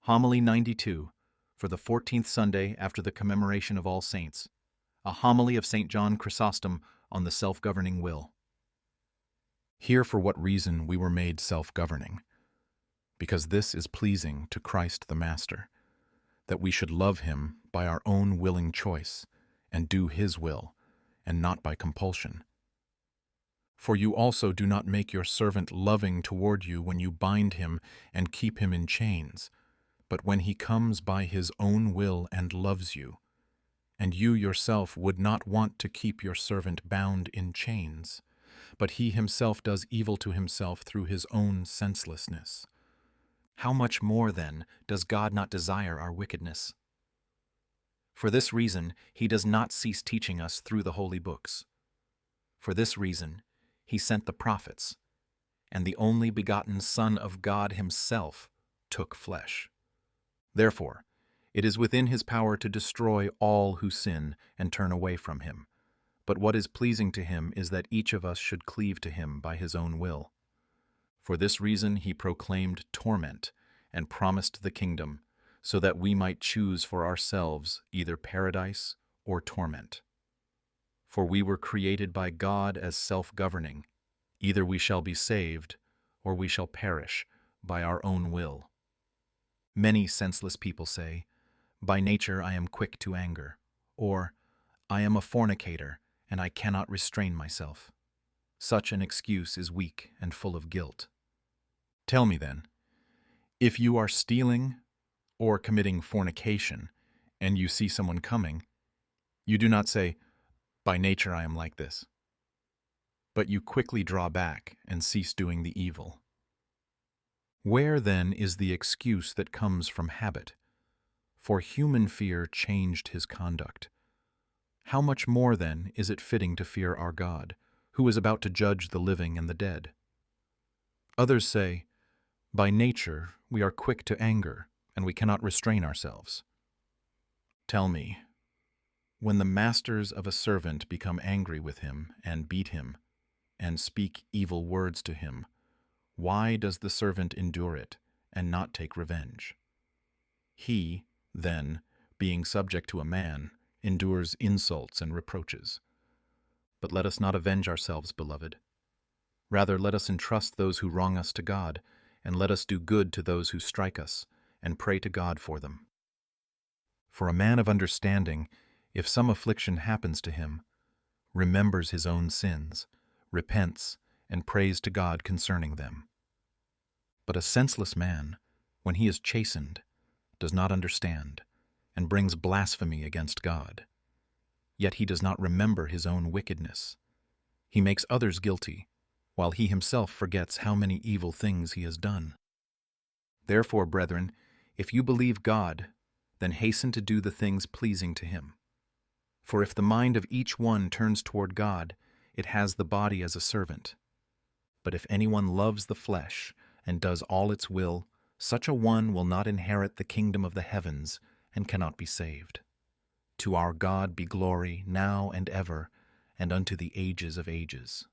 Homily 92, for the 14th Sunday after the commemoration of All Saints, a homily of St. John Chrysostom on the self-governing will. Hear for what reason we were made self-governing, because this is pleasing to Christ the Master, that we should love him by our own willing choice, and do his will, and not by compulsion. For you also do not make your servant loving toward you when you bind him and keep him in chains, but when he comes by his own will and loves you, and you yourself would not want to keep your servant bound in chains, but he himself does evil to himself through his own senselessness. How much more, then, does God not desire our wickedness? For this reason, he does not cease teaching us through the holy books. For this reason, he sent the prophets, and the only-begotten Son of God himself took flesh. Therefore, it is within his power to destroy all who sin and turn away from him. But what is pleasing to him is that each of us should cleave to him by his own will. For this reason he proclaimed torment and promised the kingdom, so that we might choose for ourselves either paradise or torment. For we were created by God as self-governing. Either we shall be saved, or we shall perish by our own will. Many senseless people say, "By nature I am quick to anger," or "I am a fornicator, and I cannot restrain myself." Such an excuse is weak and full of guilt. Tell me then, if you are stealing or committing fornication, and you see someone coming, you do not say, "By nature I am like this," but you quickly draw back and cease doing the evil. Where then is the excuse that comes from habit? For human fear changed his conduct. How much more then is it fitting to fear our God, who is about to judge the living and the dead? Others say, "By nature we are quick to anger, and we cannot restrain ourselves." Tell me, when the masters of a servant become angry with him and beat him, and speak evil words to him, why does the servant endure it and not take revenge? He, then, being subject to a man, endures insults and reproaches. But let us not avenge ourselves, beloved. Rather, let us entrust those who wrong us to God, and let us do good to those who strike us, and pray to God for them. For a man of understanding, if some affliction happens to him, remembers his own sins, repents, and prays to God concerning them. But a senseless man, when he is chastened, does not understand, and brings blasphemy against God. Yet he does not remember his own wickedness. He makes others guilty, while he himself forgets how many evil things he has done. Therefore, brethren, if you believe God, then hasten to do the things pleasing to him. For if the mind of each one turns toward God, it has the body as a servant. But if anyone loves the flesh and does all its will, such a one will not inherit the kingdom of the heavens and cannot be saved. To our God be glory now and ever, and unto the ages of ages.